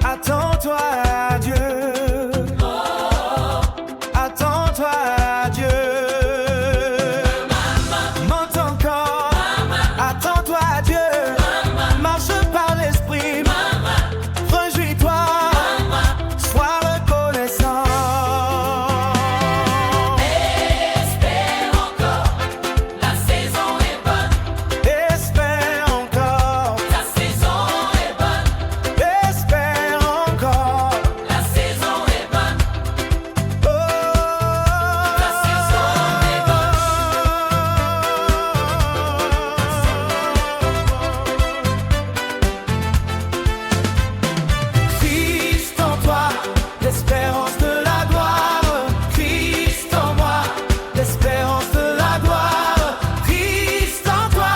Attends-toi à Dieu. Attends-toi à Dieu. Monte encore. Attends-toi à Dieu. Marche par l'esprit. Réjouis-toi. Sois reconnaissant. Espère encore, la saison est bonne. Espère encore. La saison est bonne. Espère encore. La saison est bonne. Oh. La saison est bonne. Christ en toi, l'espérance de la gloire. Christ en moi, l'espérance de la gloire. Christ en toi,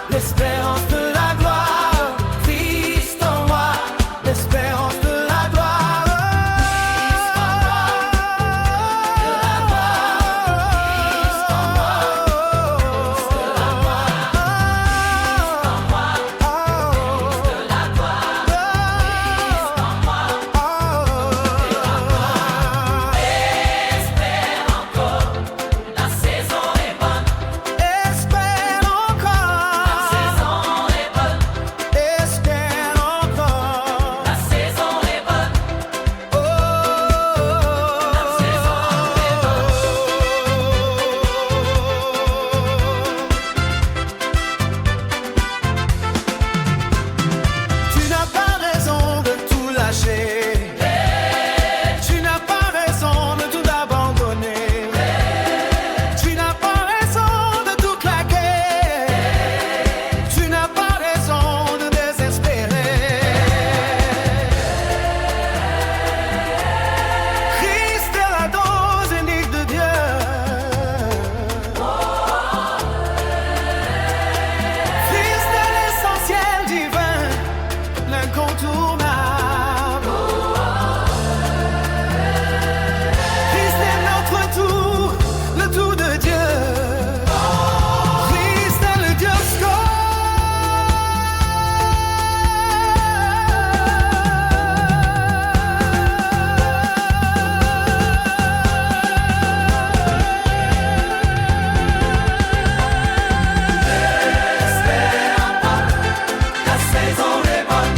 l'espérance de la gloire. Christ en moi, l'espérance de la gloire. Espère encore, la saison est bonne. Espère encore. La saison est bonne. Espère encore. La saison est bonne. Oh. La saison est bonne. Tu n'as pas raison de tout lâcher. Tu n'as pas raison de tout abandonner. Tu n'as pas raison de tout claquer. Tu n'as pas raison de désespérer. Christ est la dose unique de Dieu. Christ est l'essentiel divin, l'incontournable. Christ est notre tout, le tout de Dieu. Christ est le La saison est bonne.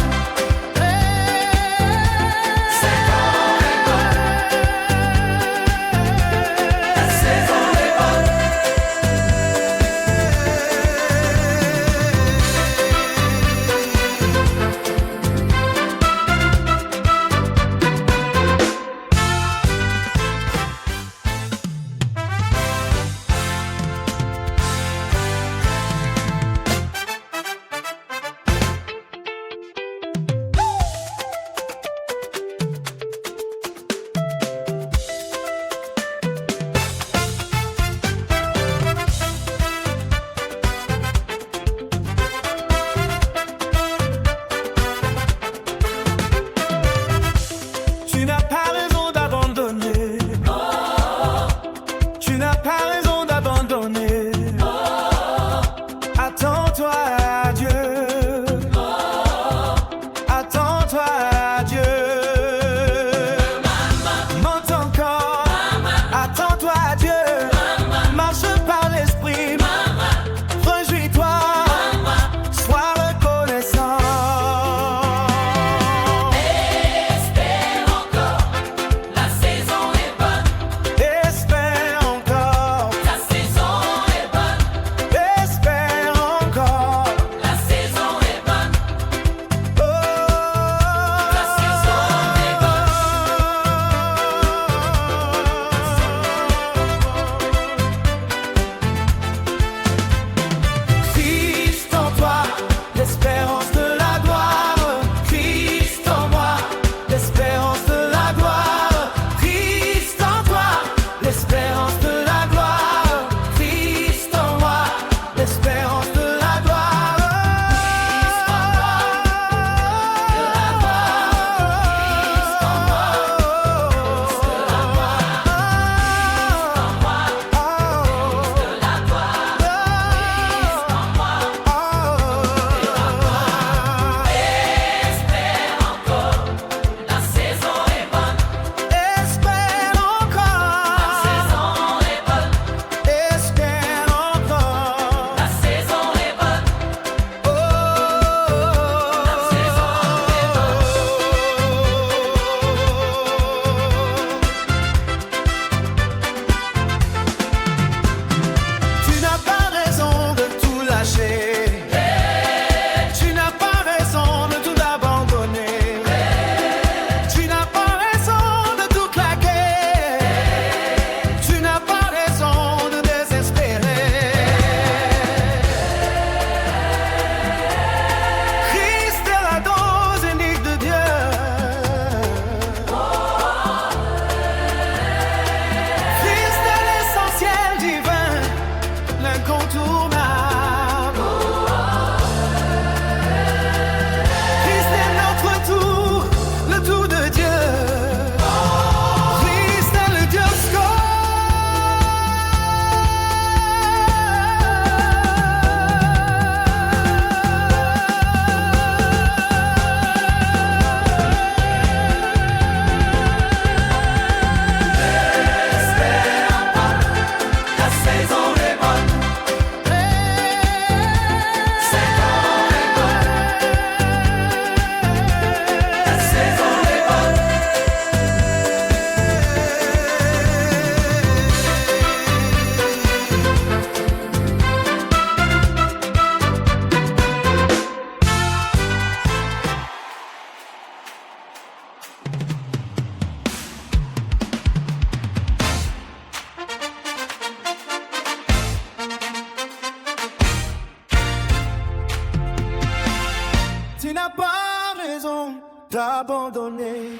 raison d'abandonner.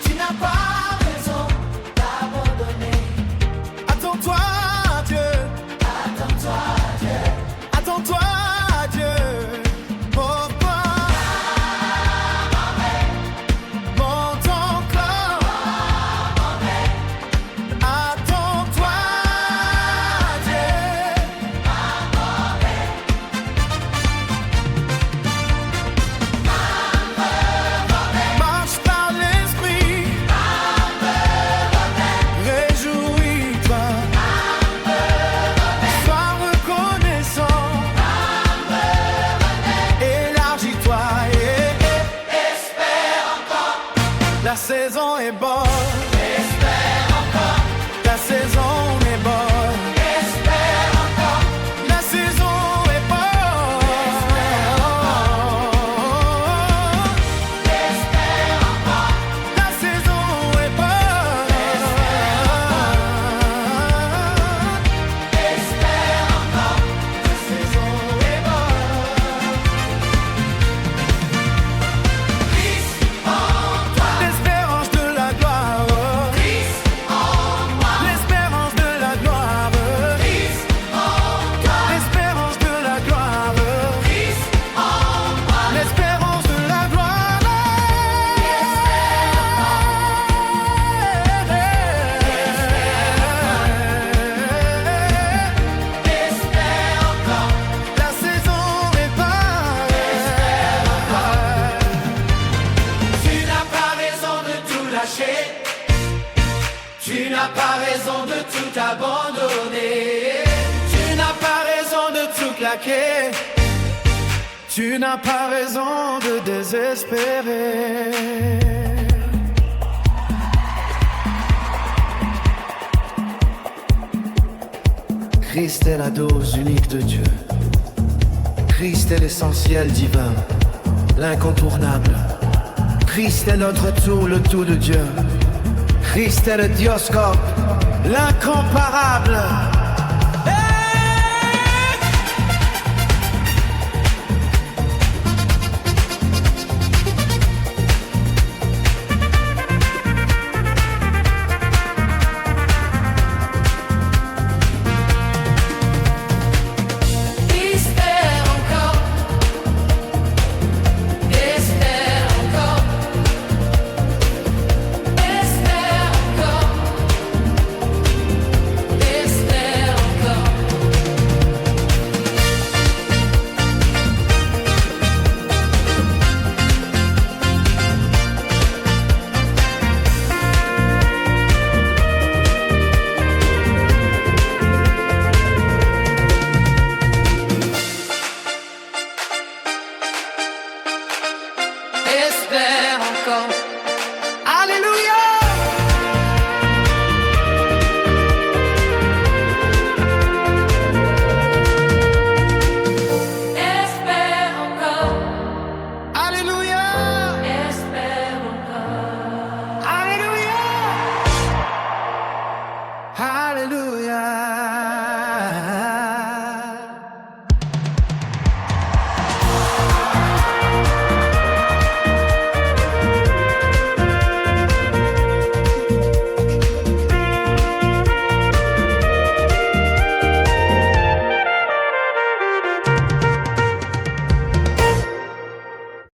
Tu n'as pas raison d'abandonner. Attends-toi à Dieu. Attends-toi à Dieu. Attends-toi à Dieu. Pourquoi? Monte encore. Attends-toi à Dieu. Marche par l'esprit. Réjouis-toi. Sois reconnaissant. Élargis-toi. Espère encore. La saison est bonne. Espère encore. La saison est bonne. Espère encore. La saison est bonne. Espère encore. La saison est bonne. Espère encore. La saison est bonne. Christ en toi. L'espérance de la gloire. Christ en moi. L'espérance de la gloire. Christ en toi. L'espérance de la gloire. Christ en moi. L'espérance de la gloire. Espère encore. La saison est bonne. Tu n'as pas raison de tout lâcher. Tu n'as pas raison de tout abandonner. Tu n'as pas raison de tout claquer. Tu n'as pas raison de désespérer. Christ est la dose unique de Dieu. Christ est l'essentiel divin, l'incontournable. Christ est notre tout, le tout de Dieu. Christ est le Dioscope, l'incomparable.